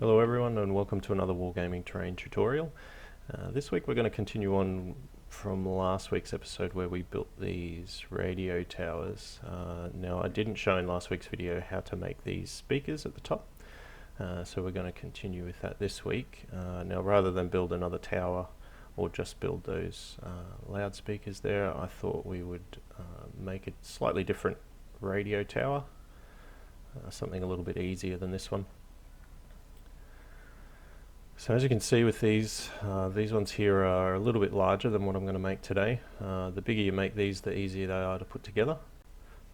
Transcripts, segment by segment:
Hello everyone and welcome to another Wargaming terrain tutorial. This week we're going to continue on from last week's episode where we built these radio towers. Now I didn't show in last week's video how to make these speakers at the top, so we're going to continue with that this week. Now rather than build another tower or just build those loudspeakers there, I thought we would make a slightly different radio tower, something a little bit easier than this one. So as you can see with these ones here are a little bit larger than what I'm going to make today. The bigger you make these, the easier they are to put together.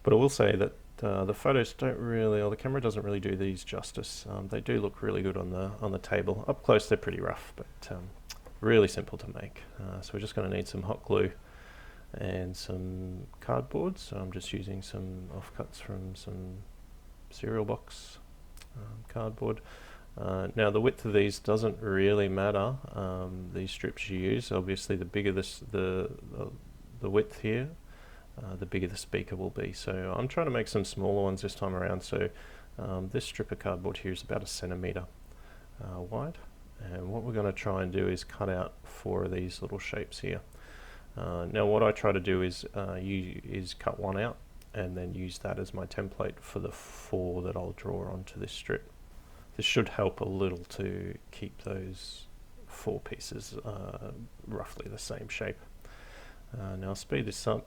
But I will say that the photos don't really, or the camera doesn't really do these justice. They do look really good on the table. Up close they're pretty rough, but really simple to make. So we're just going to need some hot glue and some cardboard. So I'm just using some offcuts from some cereal box cardboard. Now the width of these doesn't really matter, these strips you use. Obviously the bigger the width here, the bigger the speaker will be. So I'm trying to make some smaller ones this time around, so this strip of cardboard here is about 1 centimetre wide, and what we're going to try and do is cut out 4 of these little shapes here. Now what I try to do is cut one out and then use that as my template for the 4 that I'll draw onto this strip. This should help a little to keep those 4 pieces roughly the same shape. Now I'll speed this up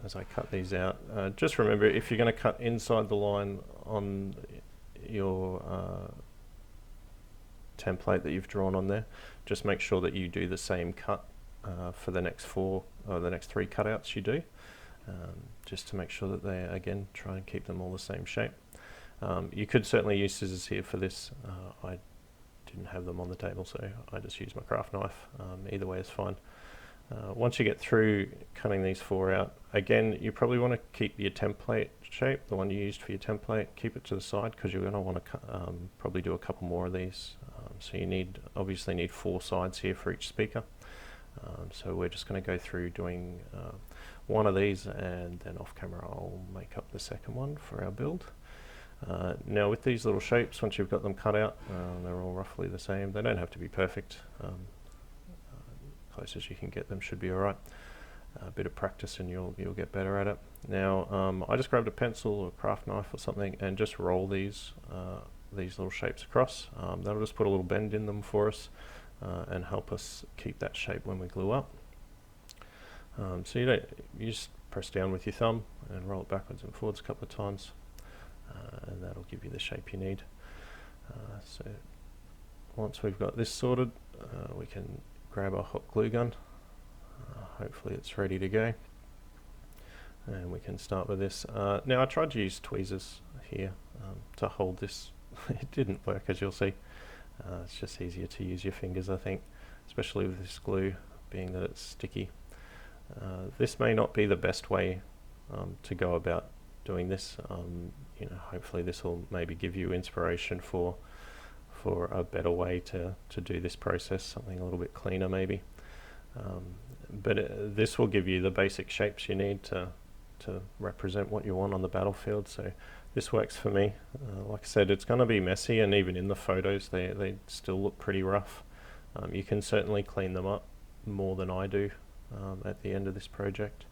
as I cut these out. Just remember, if you're going to cut inside the line on your template that you've drawn on there, just make sure that you do the same cut for the next 4 or the next 3 cutouts you do, just to make sure that they, again, try and keep them all the same shape. You could certainly use scissors here for this. I didn't have them on the table, so I just used my craft knife. Either way is fine. Once you get through cutting these 4 out, again, you probably want to keep your template shape, the one you used for your template, keep it to the side, because you're going to want to probably do a couple more of these. So you obviously need 4 sides here for each speaker. So we're just going to go through doing one of these, and then off camera I'll make up the second one for our build. Now with these little shapes, once you've got them cut out, they're all roughly the same. They don't have to be perfect. Close as you can get them should be alright. A bit of practice and you'll get better at it. Now I just grabbed a pencil or a craft knife or something and just roll these little shapes across. That'll just put a little bend in them for us and help us keep that shape when we glue up. So you just press down with your thumb and roll it backwards and forwards a couple of times. And that'll give you the shape you need. So once we've got this sorted, we can grab our hot glue gun. Hopefully it's ready to go, and we can start with this. Now I tried to use tweezers here to hold this. It didn't work, as you'll see. It's just easier to use your fingers, I think, especially with this glue, being that it's sticky. This may not be the best way to go about doing this. Hopefully this will maybe give you inspiration for a better way to do this process, something a little bit cleaner maybe. But this will give you the basic shapes you need to represent what you want on the battlefield. So this works for me. Like I said, it's going to be messy, and even in the photos they still look pretty rough. You can certainly clean them up more than I do at the end of this project.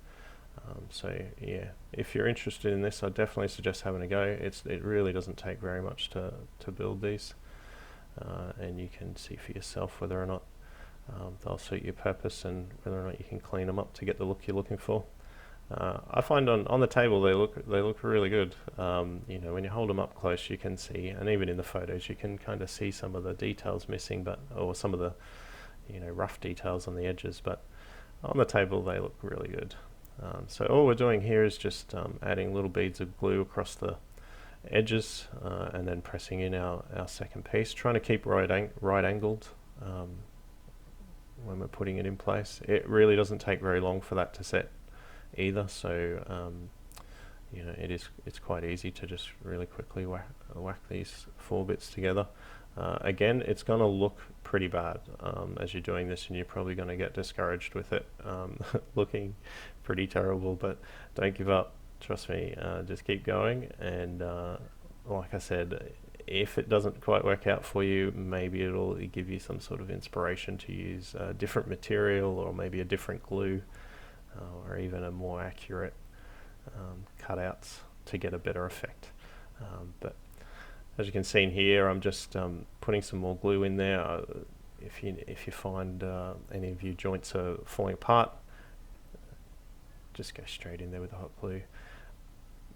So yeah, if you're interested in this, I definitely suggest having a go. It really doesn't take very much to build these, and you can see for yourself whether or not they'll suit your purpose and whether or not you can clean them up to get the look you're looking for. I find on the table they look really good. When you hold them up close, you can see, and even in the photos, you can kind of see some of the details missing, or some of the rough details on the edges. But on the table, they look really good. So all we're doing here is just adding little beads of glue across the edges, and then pressing in our second piece, trying to keep right angled when we're putting it in place. It really doesn't take very long for that to set either, so it's quite easy to just really quickly whack these 4 bits together. Again, it's going to look pretty bad as you're doing this, and you're probably going to get discouraged with it looking pretty terrible, but don't give up. Trust me, just keep going, and like I said, if it doesn't quite work out for you, maybe it'll give you some sort of inspiration to use a different material, or maybe a different glue, or even a more accurate cutouts to get a better effect. But as you can see in here, I'm just putting some more glue in there. If you find any of your joints are falling apart, just go straight in there with the hot glue.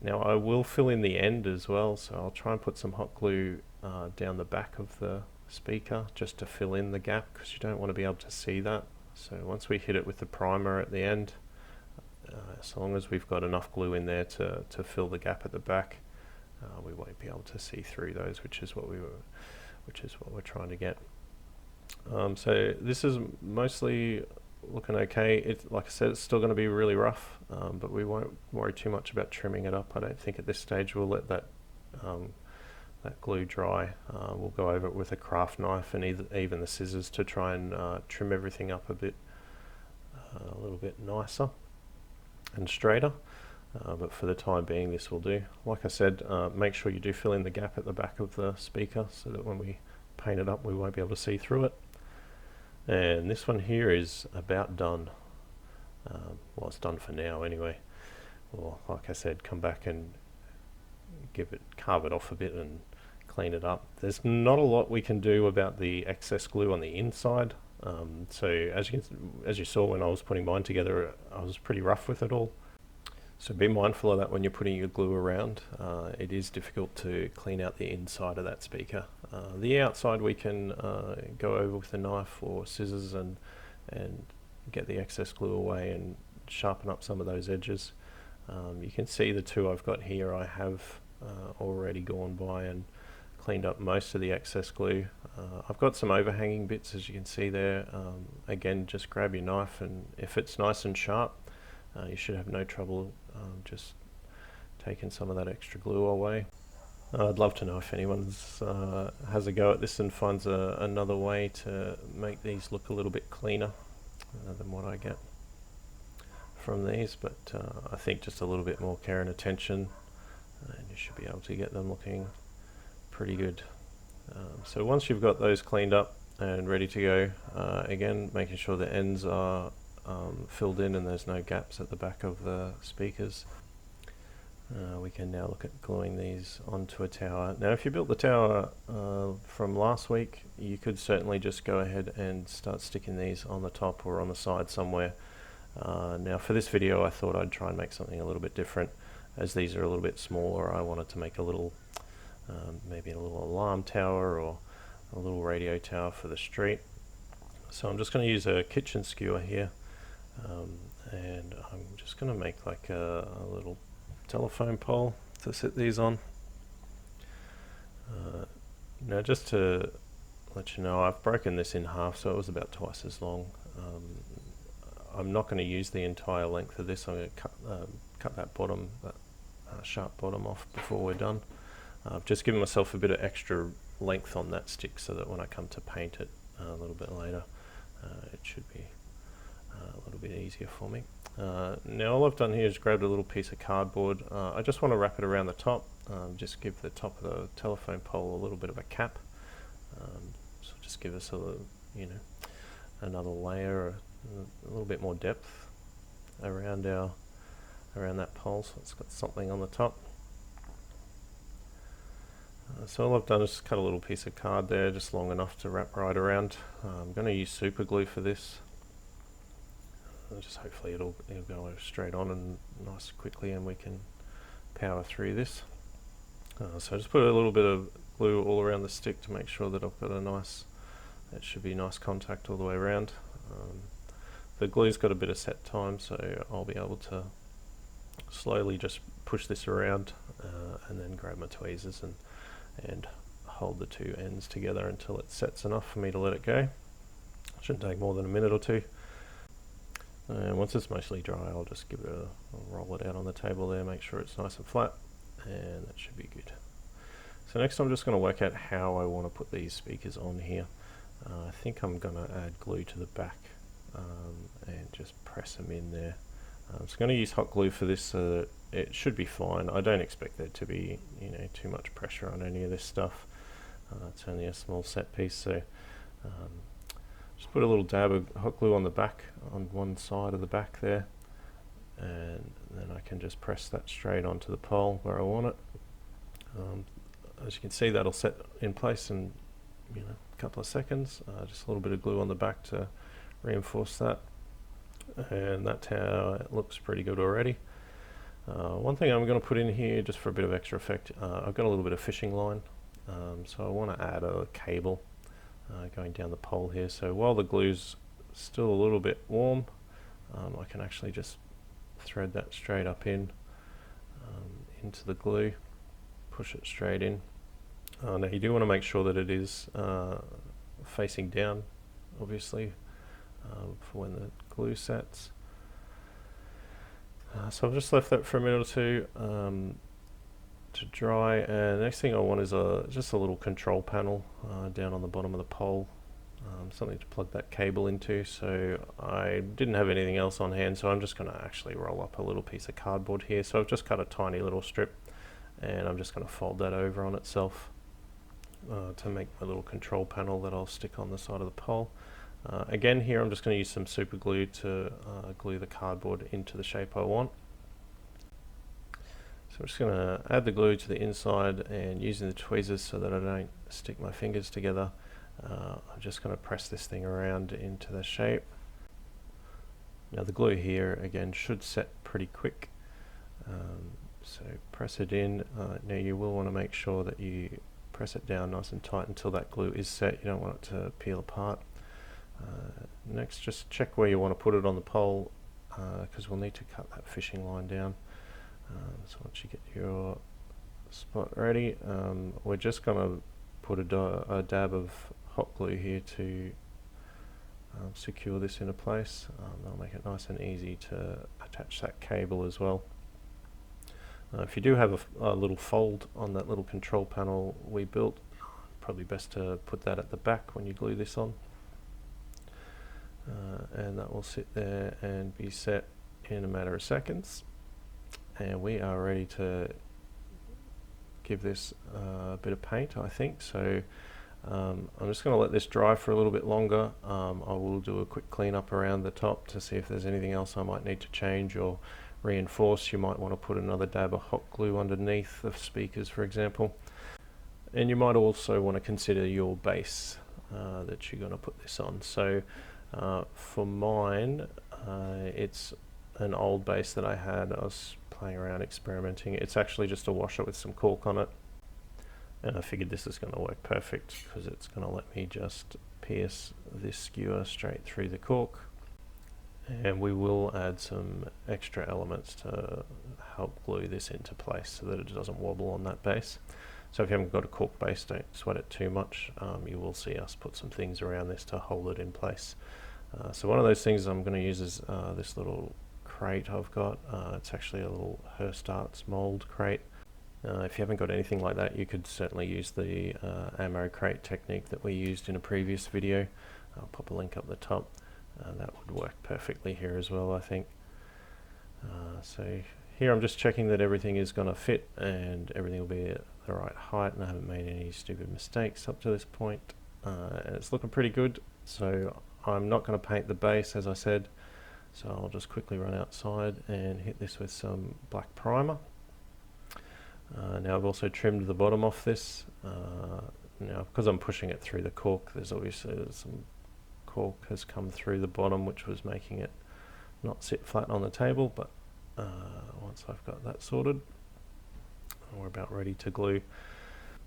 Now I will fill in the end as well, so I'll try and put some hot glue down the back of the speaker just to fill in the gap, because you don't want to be able to see that. So once we hit it with the primer at the end, as long as we've got enough glue in there to fill the gap at the back, we won't be able to see through those, which is what we're trying to get. So this is mostly looking okay. It's, like I said, it's still going to be really rough, but we won't worry too much about trimming it up. I don't think at this stage. We'll let that that glue dry. We'll go over it with a craft knife and even the scissors to try and trim everything up a little bit nicer and straighter. But for the time being, this will do. Like I said, make sure you do fill in the gap at the back of the speaker, so that when we paint it up, we won't be able to see through it. And this one here is about done. Well, it's done for now anyway. Well, like I said, come back and carve it off a bit and clean it up. There's not a lot we can do about the excess glue on the inside. So as you saw when I was putting mine together, I was pretty rough with it all. So be mindful of that when you're putting your glue around. It is difficult to clean out the inside of that speaker. The outside we can go over with a knife or scissors and get the excess glue away and sharpen up some of those edges. You can see the two I've got here, I have already gone by and cleaned up most of the excess glue. I've got some overhanging bits, as you can see there. Again, just grab your knife, and if it's nice and sharp, you should have no trouble just taking some of that extra glue away. I'd love to know if anyone has a go at this and finds another way to make these look a little bit cleaner than what I get from these, but I think just a little bit more care and attention and you should be able to get them looking pretty good. So once you've got those cleaned up and ready to go, again, making sure the ends are filled in and there's no gaps at the back of the speakers. We can now look at gluing these onto a tower. Now if you built the tower from last week, you could certainly just go ahead and start sticking these on the top or on the side somewhere. Now for this video I thought I'd try and make something a little bit different. As these are a little bit smaller, I wanted to make a little, maybe a little alarm tower or a little radio tower for the street. So I'm just going to use a kitchen skewer here, and I'm just going to make like a little telephone pole to sit these on. Now just to let you know, I've broken this in half, so it was about twice as long. I'm not going to use the entire length of this. I'm going to cut that bottom, that sharp bottom off before we're done. I've just given myself a bit of extra length on that stick so that when I come to paint it a little bit later, it should be a little bit easier for me. Now all I've done here is grabbed a little piece of cardboard. I just want to wrap it around the top, just give the top of the telephone pole a little bit of a cap. So just give us another layer, a little bit more depth around that pole, so it's got something on the top. So all I've done is cut a little piece of card there, just long enough to wrap right around. I'm going to use super glue for this. Just hopefully it'll go straight on and nice quickly, and we can power through this. So just put a little bit of glue all around the stick to make sure that I've got it should be nice contact all the way around. The glue's got a bit of set time, so I'll be able to slowly just push this around and then grab my tweezers and hold the two ends together until it sets enough for me to let it go. Shouldn't take more than a minute or two. And once it's mostly dry, I'll just I'll roll it out on the table there, make sure it's nice and flat, and that should be good. So next I'm just going to work out how I want to put these speakers on here. I think I'm going to add glue to the back and just press them in there. I'm just going to use hot glue for this so that it should be fine. I don't expect there to be too much pressure on any of this stuff. It's only a small set piece, so just put a little dab of hot glue on the back, on one side of the back there, and then I can just press that straight onto the pole where I want it. As you can see, that'll set in place in a couple of seconds. Just a little bit of glue on the back to reinforce that, and that's how it looks pretty good already. One thing I'm going to put in here just for a bit of extra effect, I've got a little bit of fishing line, so I want to add a cable going down the pole here. So while the glue's still a little bit warm, I can actually just thread that straight up into the glue, push it straight in. Now you do want to make sure that it is facing down, obviously, for when the glue sets. So I've just left that for a minute or two to dry, and the next thing I want is just a little control panel down on the bottom of the pole, something to plug that cable into. So I didn't have anything else on hand, so I'm just going to actually roll up a little piece of cardboard here. So I've just cut a tiny little strip, and I'm just going to fold that over on itself to make my little control panel that I'll stick on the side of the pole. Again, here I'm just going to use some super glue to glue the cardboard into the shape I want. So I'm just going to add the glue to the inside, and using the tweezers so that I don't stick my fingers together, I'm just going to press this thing around into the shape. Now the glue here again should set pretty quick, so press it in. Now you will want to make sure that you press it down nice and tight until that glue is set. You don't want it to peel apart. Next, just check where you want to put it on the pole, because we'll need to cut that fishing line down. So once you get your spot ready, we're just going to put a dab of hot glue here to secure this into place. That'll make it nice and easy to attach that cable as well. If you do have a little fold on that little control panel we built, probably best to put that at the back when you glue this on. And that will sit there and be set in a matter of seconds, and we are ready to give this a bit of paint, I think. So I'm just going to let this dry for a little bit longer. I will do a quick cleanup around the top to see if there's anything else I might need to change or reinforce. You might want to put another dab of hot glue underneath the speakers, for example, and you might also want to consider your base that you're going to put this on. So for mine, it's an old base that I had. I was playing around experimenting. It's actually just a washer with some cork on it, and I figured this is going to work perfect because it's going to let me just pierce this skewer straight through the cork. And we will add some extra elements to help glue this into place so that it doesn't wobble on that base. So if you haven't got a cork base, don't sweat it too much. You will see us put some things around this to hold it in place. So one of those things I'm going to use is this little crate I've got. It's actually a little Hearst Arts mold crate. If you haven't got anything like that, you could certainly use the ammo crate technique that we used in a previous video. I'll pop a link up the top. That would work perfectly here as well, I think. So here I'm just checking that everything is going to fit and everything will be at the right height, and I haven't made any stupid mistakes up to this point. And it's looking pretty good. So I'm not going to paint the base, as I said, so I'll just quickly run outside and hit this with some black primer. Now I've also trimmed the bottom off this. Now because I'm pushing it through the cork, there's obviously some cork has come through the bottom, which was making it not sit flat on the table, but once I've got that sorted, we're about ready to glue.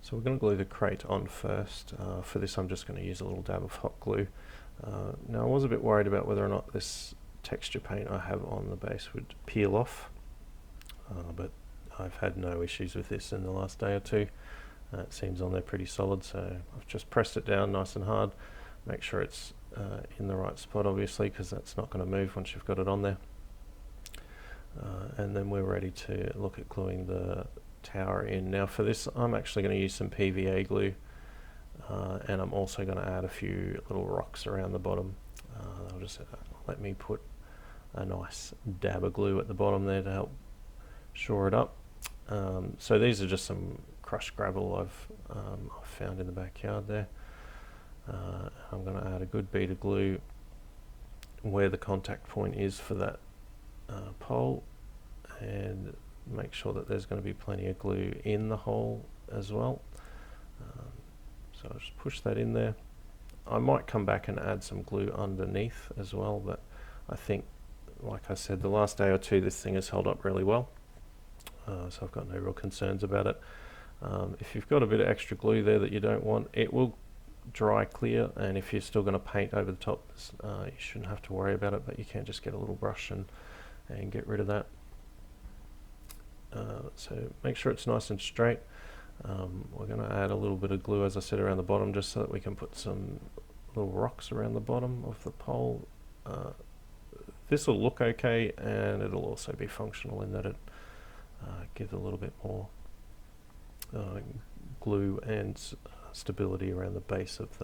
So we're going to glue the crate on first. For this I'm just going to use a little dab of hot glue. Now I was a bit worried about whether or not this texture paint I have on the base would peel off, but I've had no issues with this in the last day or two. It seems on there pretty solid, so I've just pressed it down nice and hard. Make sure it's in the right spot, obviously, because that's not going to move once you've got it on there. And then we're ready to look at gluing the tower in. Now for this I'm actually going to use some PVA glue, and I'm also going to add a few little rocks around the bottom. I'll just let me put a nice dab of glue at the bottom there to help shore it up. So these are just some crushed gravel I've found in the backyard there. I'm going to add a good bead of glue where the contact point is for that pole, and make sure that there's going to be plenty of glue in the hole as well. So I'll just push that in there. I might come back and add some glue underneath as well, but I think, like I said, the last day or two this thing has held up really well, so I've got no real concerns about it. If you've got a bit of extra glue there that you don't want, it will dry clear, and if you're still going to paint over the top, you shouldn't have to worry about it, but you can just get a little brush and get rid of that. So make sure it's nice and straight. We're going to add a little bit of glue, as I said, around the bottom, just so that we can put some little rocks around the bottom of the pole. This will look okay, and it'll also be functional in that it gives a little bit more glue and stability around the base of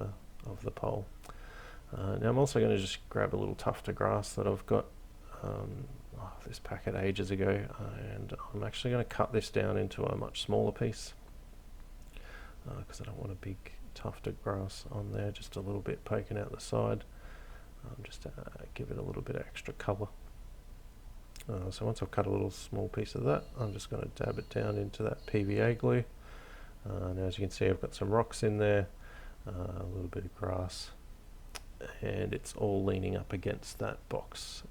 the pole. Now I'm also going to just grab a little tuft of grass that I've got this packet ages ago, and I'm actually going to cut this down into a much smaller piece because I don't want a big tuft of grass on there, just a little bit poking out the side, just to give it a little bit of extra colour. So once I've cut a little small piece of that, I'm just going to dab it down into that PVA glue. Now as you can see, I've got some rocks in there, a little bit of grass, and it's all leaning up against that box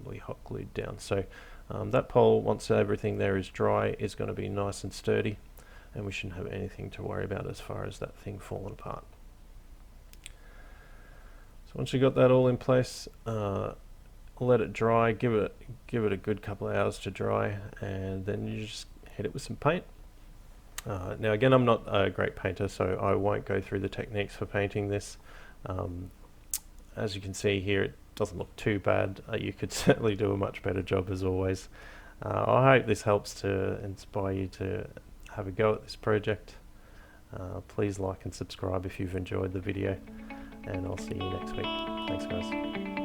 we hot glued down. So that pole, once everything there is dry, is going to be nice and sturdy, and we shouldn't have anything to worry about as far as that thing falling apart. So once you've got that all in place, let it dry, give it a good couple of hours to dry, and then you just hit it with some paint. Now again, I'm not a great painter, so I won't go through the techniques for painting this. As you can see here, it doesn't look too bad. You could certainly do a much better job, as always. I hope this helps to inspire you to have a go at this project. Please like and subscribe if you've enjoyed the video, and I'll see you next week. Thanks guys.